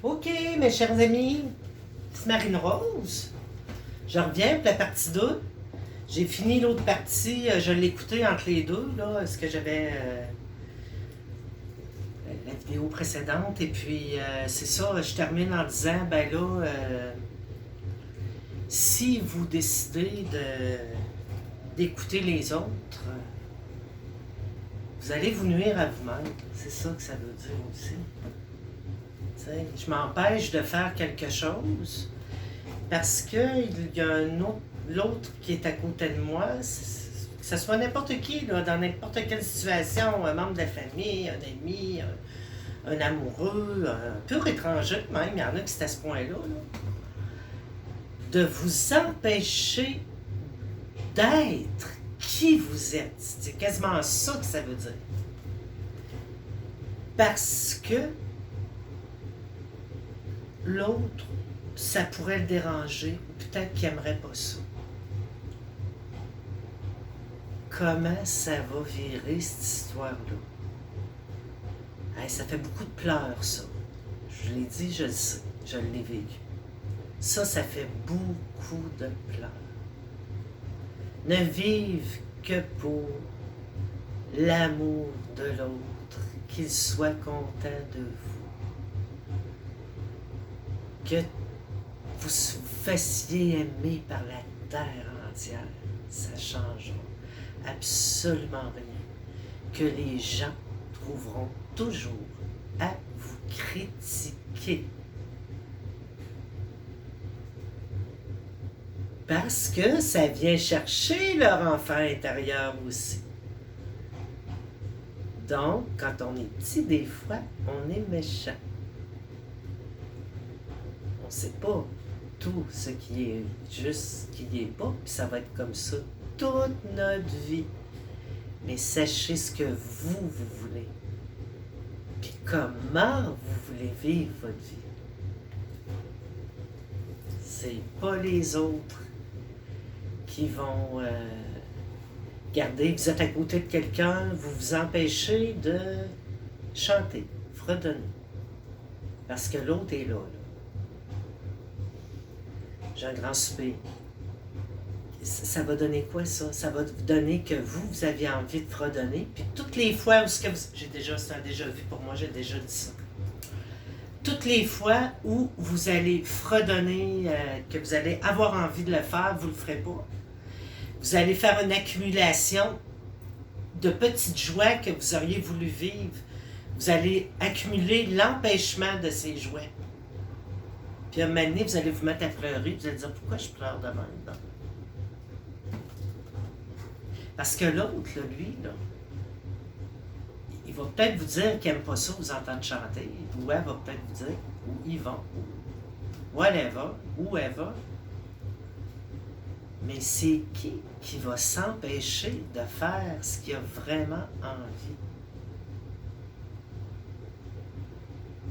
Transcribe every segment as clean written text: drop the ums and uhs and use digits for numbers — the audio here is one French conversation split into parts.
OK, mes chers amis, c'est Marine Rose. Je reviens pour la partie 2. J'ai fini l'autre partie, je l'ai écoutée entre les deux, là, ce que j'avais la vidéo précédente. Et puis, c'est ça, je termine en disant, ben là, si vous décidez d'écouter les autres, vous allez vous nuire à vous-même. C'est ça que ça veut dire aussi. T'sais, je m'empêche de faire quelque chose parce qu'il y a l'autre qui est à côté de moi, que ce soit n'importe qui, là, dans n'importe quelle situation, un membre de la famille, un ami, un amoureux, un pur étranger même, il y en a qui c'est à ce point-là, là, de vous empêcher d'être qui vous êtes. C'est quasiment ça que ça veut dire. Parce que l'autre, ça pourrait le déranger, ou peut-être qu'il n'aimerait pas ça. Comment ça va virer cette histoire-là? Hey, ça fait beaucoup de pleurs, ça. Je l'ai dit, je le sais, je l'ai vécu. Ça fait beaucoup de pleurs. Ne vive que pour l'amour de l'autre, qu'il soit content de vous. Que vous fassiez aimer par la terre entière, ça changera absolument rien. Que les gens trouveront toujours à vous critiquer. Parce que ça vient chercher leur enfant intérieur aussi. Donc, quand on est petit, des fois, on est méchant. On ne sait pas tout ce qui est juste, ce qui n'est pas, puis ça va être comme ça toute notre vie. Mais sachez ce que vous voulez. Puis comment vous voulez vivre votre vie. C'est pas les autres qui vont garder. Vous êtes à côté de quelqu'un, vous vous empêchez de chanter, fredonner. Parce que l'autre est là. J'ai un grand souper. Ça va donner quoi, ça? Ça va vous donner que vous avez envie de fredonner. Puis toutes les fois où ça a déjà vu pour moi, j'ai déjà dit ça. Toutes les fois où vous allez fredonner, que vous allez avoir envie de le faire, vous ne le ferez pas. Vous allez faire une accumulation de petites joies que vous auriez voulu vivre. Vous allez accumuler l'empêchement de ces joies. Puis à un moment donné, vous allez vous mettre à pleurer, vous allez dire, pourquoi je pleure de même? Non. Parce que l'autre, là, lui, là, il va peut-être vous dire qu'il n'aime pas ça, vous entendre chanter, ou elle va peut-être vous dire, ou ils vont, ou elle va, ou elle va. Mais c'est qui va s'empêcher de faire ce qu'il a vraiment envie?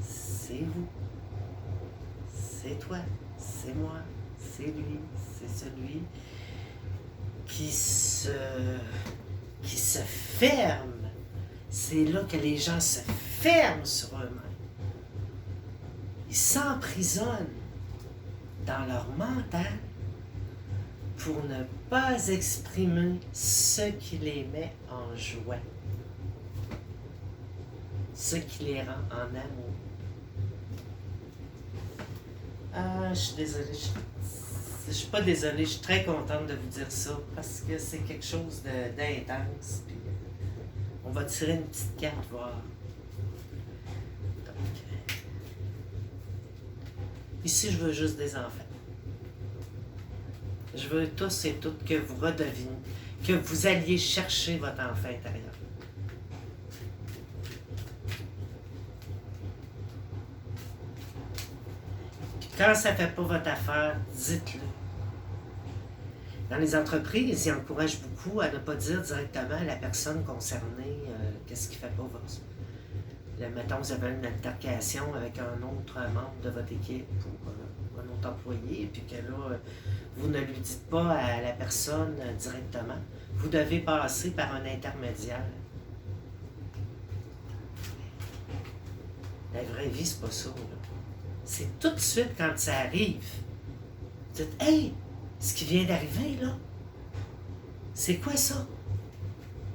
C'est vous. C'est toi. C'est moi. C'est lui. C'est celui qui se ferme. C'est là que les gens se ferment sur eux-mêmes. Ils s'emprisonnent dans leur mental pour ne pas exprimer ce qui les met en joie, ce qui les rend en amour. Ah, je suis désolée, je suis pas désolée, je suis très contente de vous dire ça parce que c'est quelque chose d'intense. Puis on va tirer une petite carte, voir. Donc, ici, je veux juste des enfants. Je veux tous et toutes que vous redeviniez, que vous alliez chercher votre enfant intérieur. Puis quand ça ne fait pas votre affaire, dites-le. Dans les entreprises, ils encouragent beaucoup à ne pas dire directement à la personne concernée qu'est-ce qui ne fait pas votre... Mettons, vous avez une altercation avec un autre membre de votre équipe ou un autre employé, et puis que là, vous ne lui dites pas à la personne directement. Vous devez passer par un intermédiaire. La vraie vie, c'est pas ça, là. C'est tout de suite quand ça arrive. Vous dites, hey, ce qui vient d'arriver, là, c'est quoi ça?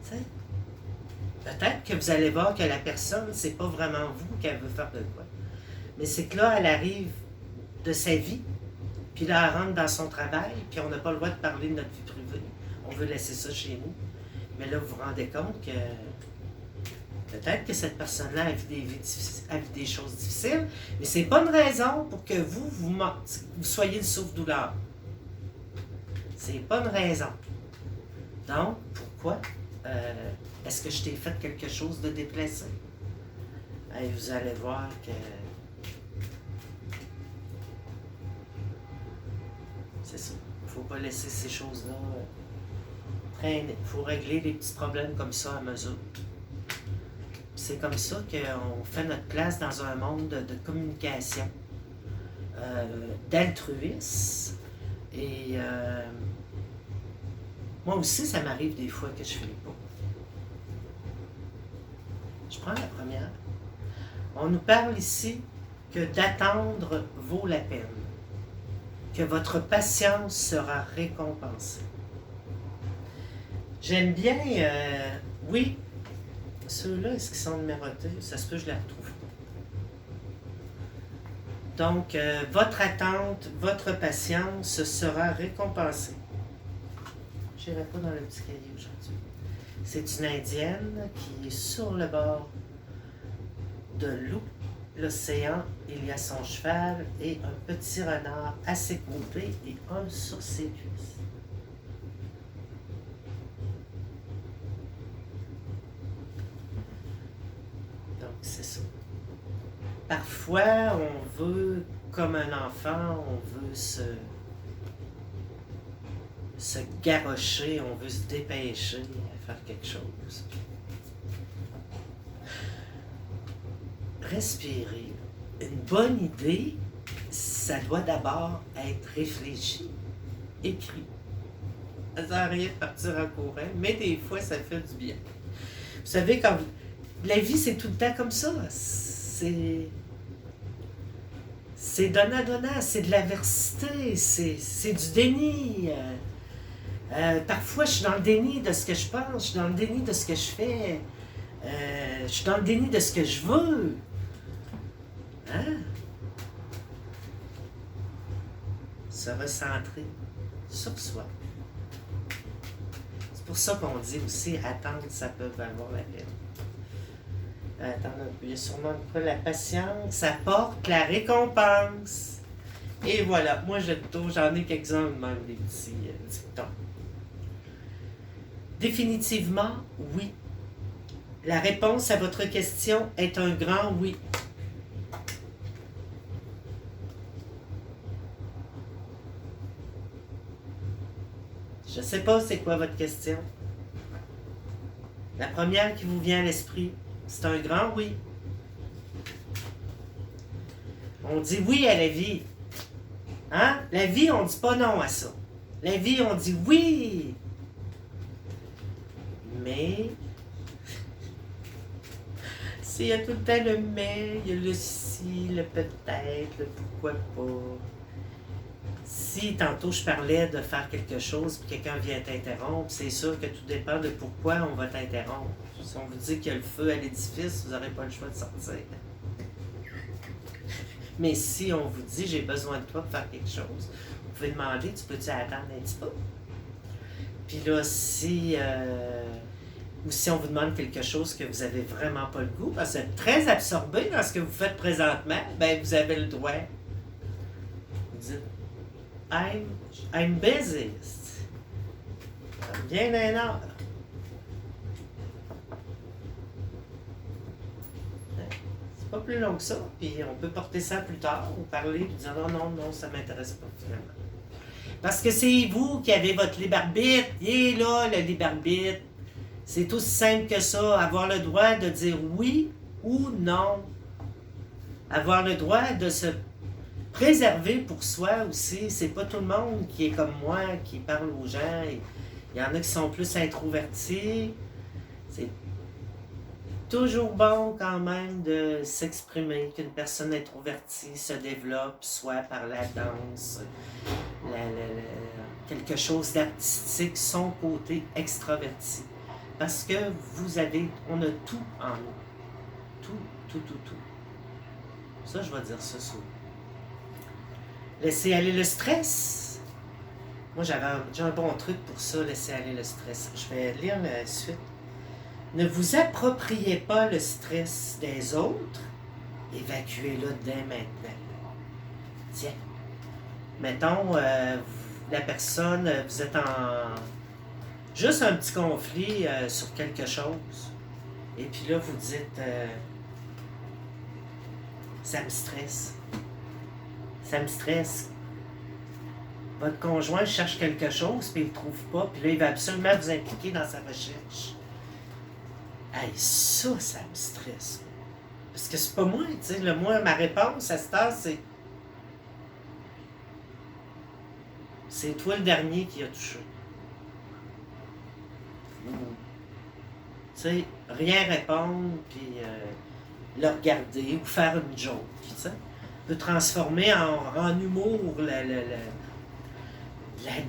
T'sais? Peut-être que vous allez voir que la personne, c'est pas vraiment vous qu'elle veut faire de quoi. Mais c'est que là, elle arrive de sa vie, puis là, elle rentre dans son travail, puis on n'a pas le droit de parler de notre vie privée. On veut laisser ça chez nous. Mais là, vous vous rendez compte que peut-être que cette personne-là a vu des choses difficiles, mais c'est pas une raison pour que vous soyez le souffre-douleur. C'est pas une raison. Donc, pourquoi? Est-ce que je t'ai fait quelque chose de déplacé? Et vous allez voir que c'est ça. Il ne faut pas laisser ces choses-là traîner. Il faut régler les petits problèmes comme ça à mesure. C'est comme ça qu'on fait notre place dans un monde de communication, d'altruisme. Et moi aussi, ça m'arrive des fois que je fais les pas. Je prends la première. On nous parle ici que d'attendre vaut la peine, que votre patience sera récompensée. J'aime bien, oui, ceux-là, est-ce qu'ils sont numérotés? Ça se peut que je les retrouve pas. Donc, votre attente, votre patience sera récompensée. Je n'irai pas dans le petit cahier aujourd'hui. C'est une Indienne qui est sur le bord de l'océan. Il y a son cheval et un petit renard à ses côtés et un sur ses cuisses. Donc, c'est ça. Parfois, on veut, comme un enfant, on veut se garrocher, on veut se dépêcher à faire quelque chose. Respirer. Une bonne idée, ça doit d'abord être réfléchi, écrit. Ça ne sert à rien de partir en courant, mais des fois, ça fait du bien. Vous savez, quand la vie, c'est tout le temps comme ça. C'est donnant-donnant, c'est de l'adversité, c'est du déni. Parfois, je suis dans le déni de ce que je pense, je suis dans le déni de ce que je fais, je suis dans le déni de ce que je veux. Hein? Se recentrer sur soi. C'est pour ça qu'on dit aussi, attendre, ça peut valoir la peine. Attendre un peu, il y a sûrement pas la patience, ça porte la récompense. Et voilà, moi j'en ai quelques-uns même, des petits dictons. Définitivement, oui. La réponse à votre question est un grand oui. Je ne sais pas c'est quoi votre question. La première qui vous vient à l'esprit, c'est un grand oui. On dit oui à la vie. Hein? La vie, on ne dit pas non à ça. La vie, on dit oui. Mais, s'il y a tout le temps le mais, il y a le si, le peut-être, le pourquoi pas. Si tantôt je parlais de faire quelque chose puis quelqu'un vient t'interrompre, c'est sûr que tout dépend de pourquoi on va t'interrompre. Si on vous dit qu'il y a le feu à l'édifice, vous n'aurez pas le choix de sortir. Mais si on vous dit j'ai besoin de toi pour faire quelque chose, vous pouvez demander, tu peux-tu attendre un petit peu? Puis là, ou si on vous demande quelque chose que vous n'avez vraiment pas le goût, parce que vous êtes très absorbé dans ce que vous faites présentement, ben vous avez le droit. Vous dites I'm busy. Bien un heure. C'est pas plus long que ça, puis on peut porter ça plus tard, ou parler, puis dire non, ça m'intéresse pas finalement. Parce que c'est vous qui avez votre libre arbitre. Il est là, le libre arbitre. C'est aussi simple que ça. Avoir le droit de dire oui ou non. Avoir le droit de se préserver pour soi aussi. C'est pas tout le monde qui est comme moi, qui parle aux gens. Il y en a qui sont plus introvertis. Toujours bon quand même de s'exprimer, qu'une personne introvertie se développe, soit par la danse, quelque chose d'artistique, son côté extraverti. Parce que on a tout en nous. Tout. Ça, je vais dire ça souvent. Laisser aller le stress. Moi, j'ai un bon truc pour ça, laisser aller le stress. Je vais lire la suite. Ne vous appropriez pas le stress des autres, évacuez-le dès maintenant. Tiens, mettons, la personne, vous êtes en... juste un petit conflit sur quelque chose, et puis là, vous dites, ça me stresse. Ça me stresse. Votre conjoint cherche quelque chose, puis il ne le trouve pas, puis là, il va absolument vous impliquer dans sa recherche. Hey, ça me stresse. Parce que c'est pas moi, tu sais. Moi, ma réponse à cette heure, c'est... C'est toi le dernier qui a touché. Tu sais, rien répondre, puis le regarder ou faire une joke, tu sais. Peut transformer en humour la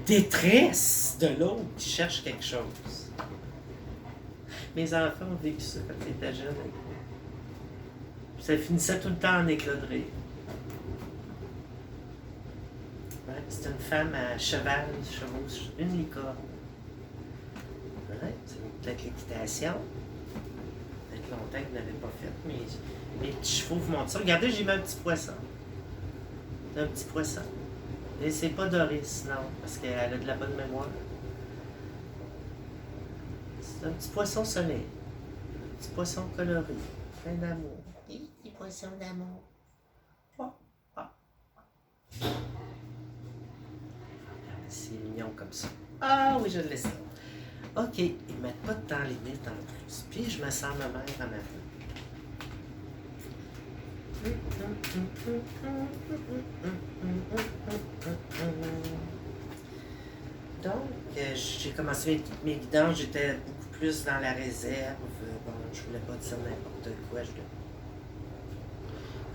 détresse de l'autre qui cherche quelque chose. Mes enfants ont vécu ça quand ils étaient jeunes. Ça finissait tout le temps en éclat de rire. Ouais, c'est une femme à cheval, chevauche une licorne. Ouais, c'est peut-être l'équitation. Peut-être longtemps que vous n'avez pas fait, mais mes petits chevaux vous montrent ça. Regardez, j'ai mis un petit poisson. C'est un petit poisson. Et c'est pas Doris, non, parce qu'elle a de la bonne mémoire. C'est un petit poisson soleil. Un petit poisson coloré. Plein d'amour. Petit poisson d'amour. Oh, oh. C'est mignon comme ça. Ah oui, je le laisse. OK, ils ne mettent pas de temps limite en plus. Puis je me sens ma mère en avant. Donc, j'ai commencé mes guidances, j'étais beaucoup plus dans la réserve. Bon, je voulais pas dire n'importe quoi.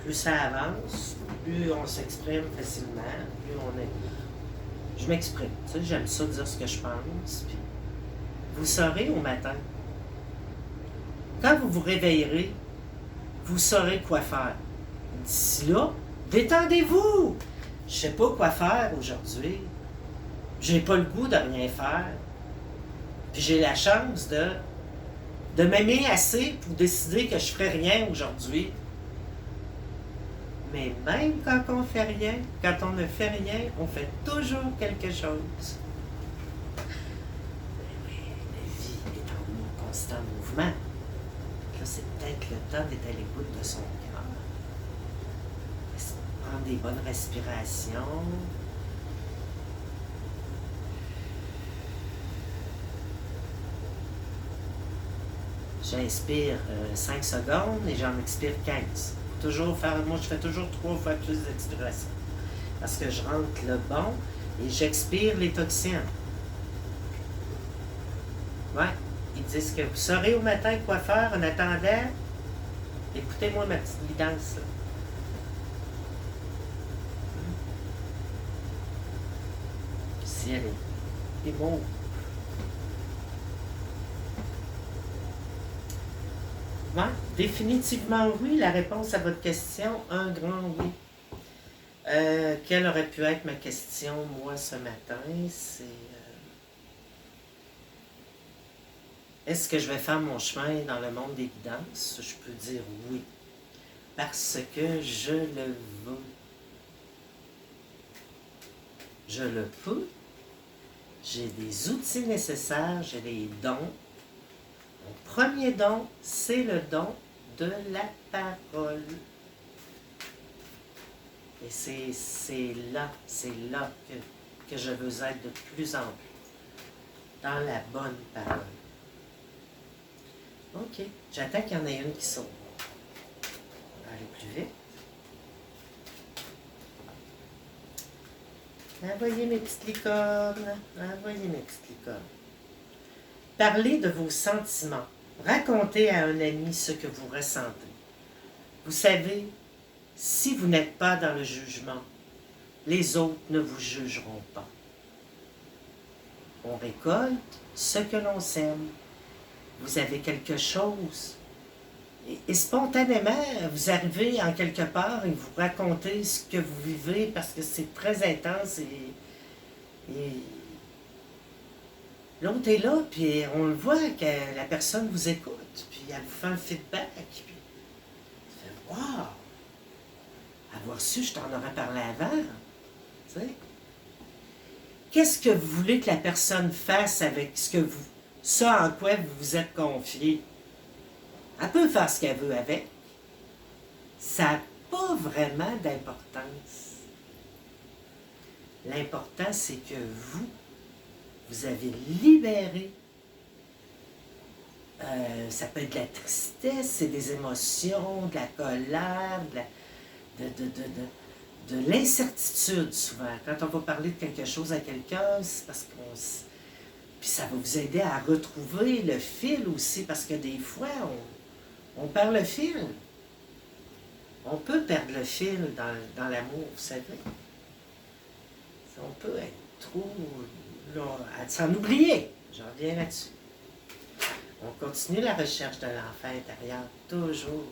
Plus ça avance, plus on s'exprime facilement, plus on est... Je m'exprime, tu sais, j'aime ça dire ce que je pense. Puis vous saurez au matin. Quand vous vous réveillerez, vous saurez quoi faire. D'ici là, détendez-vous! Je sais pas quoi faire aujourd'hui. J'ai pas le goût de rien faire. Puis j'ai la chance de m'aimer assez pour décider que je ferai rien aujourd'hui. Mais même quand on fait rien, quand on ne fait rien, on fait toujours quelque chose. Mais oui, la vie est en constant mouvement. Là, c'est peut-être le temps d'être à l'écoute de son cœur. Prendre des bonnes respirations. J'inspire 5 secondes et j'en expire 15. Moi, je fais toujours 3 fois plus d'expiration. Parce que je rentre le bon et j'expire les toxines. Ouais, ils disent que vous saurez au matin quoi faire en attendant. Écoutez-moi ma petite guidance. Là. Si elle est bon. Ouais, définitivement oui. La réponse à votre question, un grand oui. Quelle aurait pu être ma question, moi, ce matin? C'est... est-ce que je vais faire mon chemin dans le monde des guidances? Je peux dire oui. Parce que je le veux. Je le peux. J'ai des outils nécessaires, j'ai des dons. Mon premier don, c'est le don de la parole. Et c'est là que je veux être de plus en plus. Dans la bonne parole. OK. J'attends qu'il y en ait une qui saute. On va aller plus vite. Envoyez mes petites licornes. Envoyez mes petites licornes. Parlez de vos sentiments. Racontez à un ami ce que vous ressentez. Vous savez, si vous n'êtes pas dans le jugement, les autres ne vous jugeront pas. On récolte ce que l'on sème. Vous avez quelque chose. Et spontanément, vous arrivez en quelque part et vous racontez ce que vous vivez parce que c'est très intense et l'autre est là, puis on le voit que la personne vous écoute, puis elle vous fait un feedback, puis tu fais « Wow! Avoir su, je t'en aurais parlé avant. » Tu sais? Qu'est-ce que vous voulez que la personne fasse avec ça en quoi vous vous êtes confié? Elle peut faire ce qu'elle veut avec. Ça n'a pas vraiment d'importance. L'important, c'est que vous avez libéré. Ça peut être de la tristesse, c'est des émotions, de la colère, de l'incertitude souvent. Quand on va parler de quelque chose à quelqu'un, c'est parce qu'on... Puis ça va vous aider à retrouver le fil aussi, parce que des fois, on perd le fil. On peut perdre le fil dans l'amour, vous savez. On peut être trop... Là, à s'en oublier. J'en reviens là-dessus. On continue la recherche de l'enfant intérieur, toujours.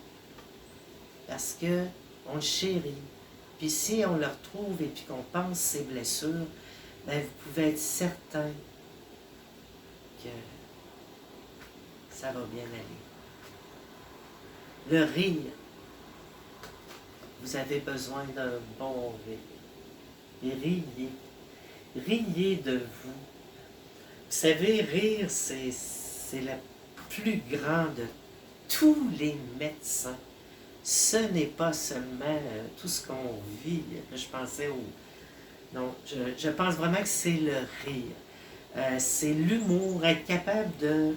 Parce que on le chérit. Puis si on le retrouve et puis qu'on pense ses blessures, bien, vous pouvez être certain que ça va bien aller. Le rire. Vous avez besoin d'un bon rire. Et riez. Riez de vous. Vous savez, rire, c'est le plus grand de tous les médecins. Ce n'est pas seulement tout ce qu'on vit. Je pensais au... Non, je pense vraiment que c'est le rire. C'est l'humour, être capable de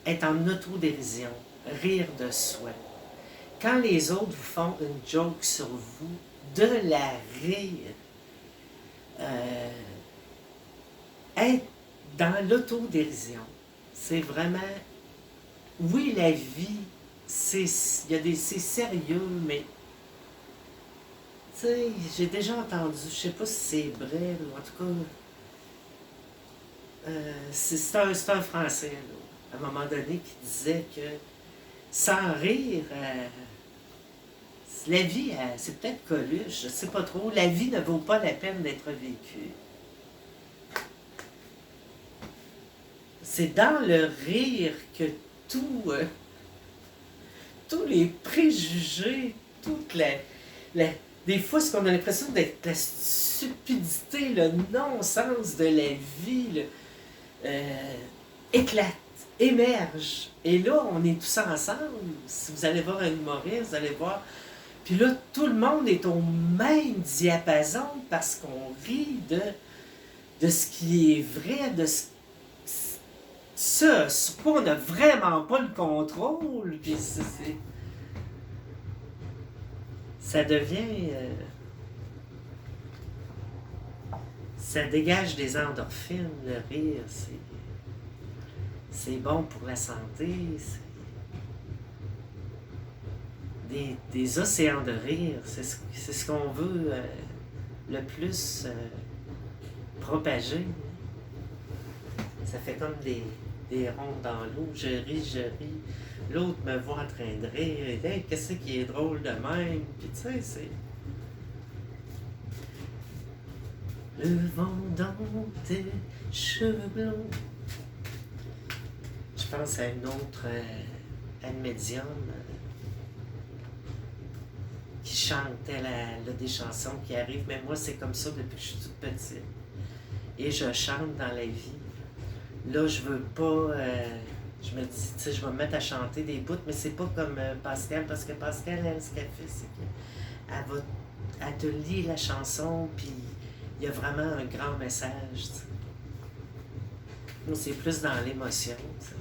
être en autodérision, rire de soi. Quand les autres vous font une joke sur vous, de la rire. Être dans l'autodérision, c'est vraiment... Oui, la vie, c'est sérieux, mais... Tu sais, j'ai déjà entendu, je sais pas si c'est vrai, ou en tout cas... c'est un Français, là, à un moment donné, qui disait que sans rire... la vie, c'est peut-être Coluche, je sais pas trop. La vie ne vaut pas la peine d'être vécue. C'est dans le rire que tous les préjugés, des fois, ce qu'on a l'impression d'être la stupidité, le non-sens de la vie, éclate, émerge. Et là, on est tous ensemble. Si vous allez voir un humoriste, vous allez voir... Puis là, tout le monde est au même diapason parce qu'on rit de ce qui est vrai, de ce sur quoi on n'a vraiment pas le contrôle. Puis ça devient... ça dégage des endorphines, le rire. C'est bon pour la santé. Des océans de rire, c'est ce qu'on veut le plus propager. Ça fait comme des rondes dans l'eau. Je ris. L'autre me voit en train de rire. Hey, qu'est-ce qui est drôle de même? Puis tu sais, c'est... Le vent dans tes cheveux blonds. Je pense à une autre, à une médium, qui chante, elle a des chansons qui arrivent, mais moi c'est comme ça depuis que je suis toute petite. Et je chante dans la vie. Là, je veux pas... je me dis, tu sais, je vais me mettre à chanter des bouts, mais c'est pas comme Pascal, parce que Pascal, elle, ce qu'elle fait, c'est qu'elle te lit la chanson, puis il y a vraiment un grand message, tu sais. Moi, c'est plus dans l'émotion, tu sais.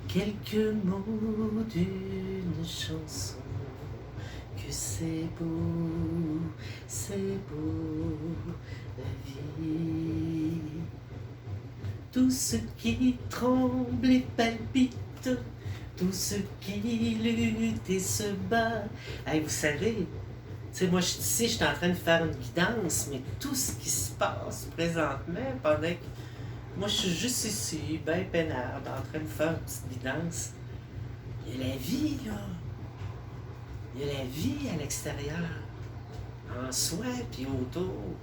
Quelques mots d'une chanson, que c'est beau, la vie. Tout ce qui tremble et palpite, tout ce qui lutte et se bat. Hey, vous savez, tu sais, moi, je suis ici, je suis en train de faire une guidance, mais tout ce qui se passe présentement, pendant que moi, je suis juste ici, ben peinard, en train de faire une petite guidance, il y a la vie, là. Il y a la vie à l'extérieur, en soi, puis autour.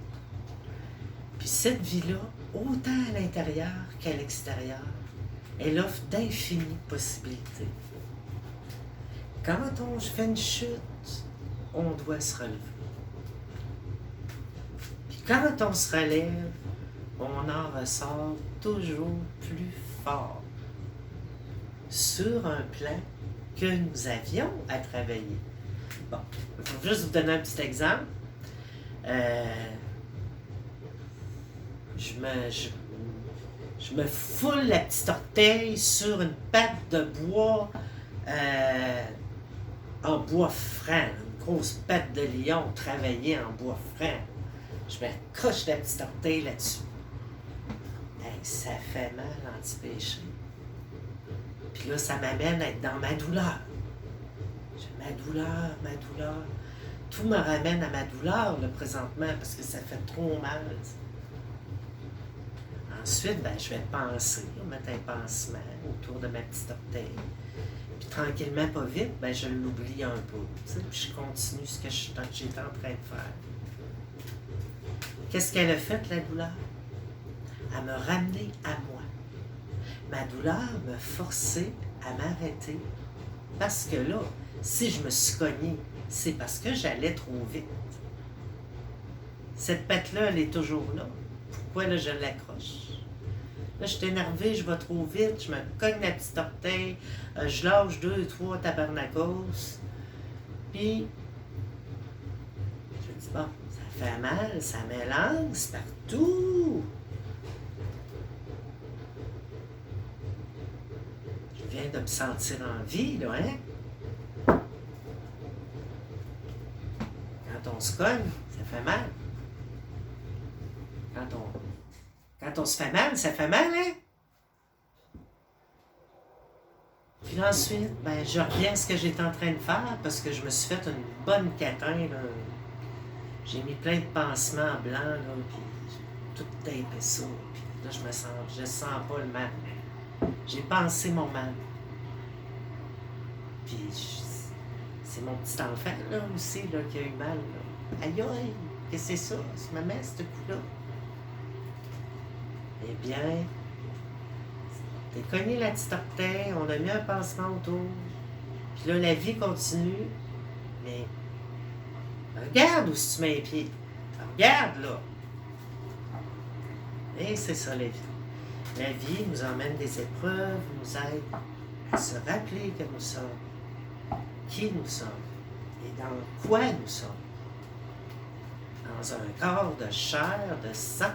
Puis cette vie-là, autant à l'intérieur qu'à l'extérieur, elle offre d'infinies possibilités. Quand on fait une chute, on doit se relever. Puis quand on se relève, on en ressort toujours plus fort sur un plan que nous avions à travailler. Bon, je vais juste vous donner un petit exemple. Je me foule la petite orteille sur une patte de bois en bois franc, une grosse patte de lion travaillée en bois franc. Je me coche la petite orteille là-dessus. Hey, ça fait mal anti-péché. Puis là, ça m'amène à être dans ma douleur. Ma douleur. Tout me ramène à ma douleur là, présentement parce que ça fait trop mal. Ensuite, ben, je vais penser, mettre un pansement autour de ma petite orteille. Puis tranquillement, pas vite, ben, je l'oublie un peu. Puis je continue ce que j'étais en train de faire. Qu'est-ce qu'elle a fait, la douleur? Elle me ramener à moi. Ma douleur me forçait à m'arrêter parce que là, si je me suis cogné, c'est parce que j'allais trop vite. Cette patte-là, elle est toujours là. Pourquoi là, je l'accroche? Là, je suis énervé, je vais trop vite, je me cogne la petite orteille, je lâche 2 ou 3 tabarnakos. Puis, je dis, bon, ça fait mal, ça m'élance partout. Je viens de me sentir en vie, là, hein? Quand on se cogne, ça fait mal. Quand on se fait mal, ça fait mal, hein? Puis ensuite, ben, je reviens à ce que j'étais en train de faire parce que je me suis fait une bonne catin, là. J'ai mis plein de pansements blancs, là, puis j'ai tout tapé ça. Puis là, je sens pas le mal. J'ai pensé mon mal. Puis c'est mon petit enfant, là, aussi, là, qui a eu mal, là. Aïe, aïe, qu'est-ce que c'est ça? C'est ma mère, ce coup-là. Eh bien, t'es cogné la petite orteille, on a mis un pansement autour. Puis là, la vie continue. Mais regarde où tu mets les pieds. Regarde, là. Et c'est ça, la vie. La vie nous emmène des épreuves, nous aide à se rappeler que nous sommes, qui nous sommes et dans quoi nous sommes. Dans un corps de chair, de sang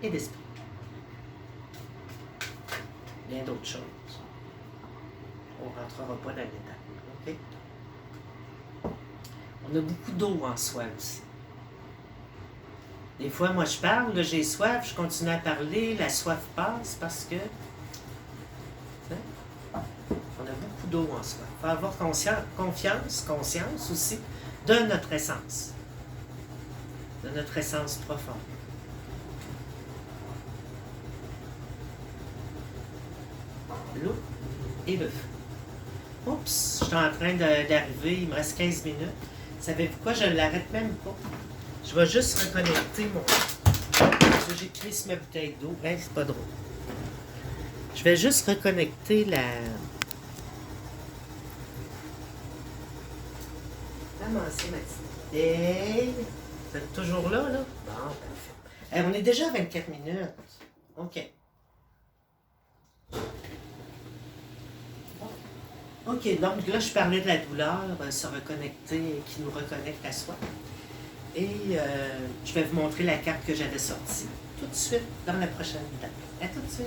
et d'esprit. Bien d'autres choses. On ne rentrera pas dans les détails. OK? On a beaucoup d'eau en soi aussi. Des fois, moi, je parle, là, j'ai soif, je continue à parler, la soif passe parce que on a beaucoup d'eau en soi. Il faut avoir conscience aussi de notre essence. De notre essence profonde. L'eau et le feu. Oups, je suis en train d'arriver, il me reste 15 minutes. Savez-vous quoi, je ne l'arrête même pas. Je vais juste reconnecter mon... J'ai pris sur ma bouteille d'eau. Hein, c'est pas drôle. Je vais juste reconnecter la... Ramasser ma petite bouteille. Vous êtes toujours là, là? Bon, parfait. Hey, on est déjà à 24 minutes. OK. OK, donc là, je parlais de la douleur, se reconnecter, qui nous reconnecte à soi. Et je vais vous montrer la carte que j'avais sortie tout de suite dans la prochaine étape. À tout de suite!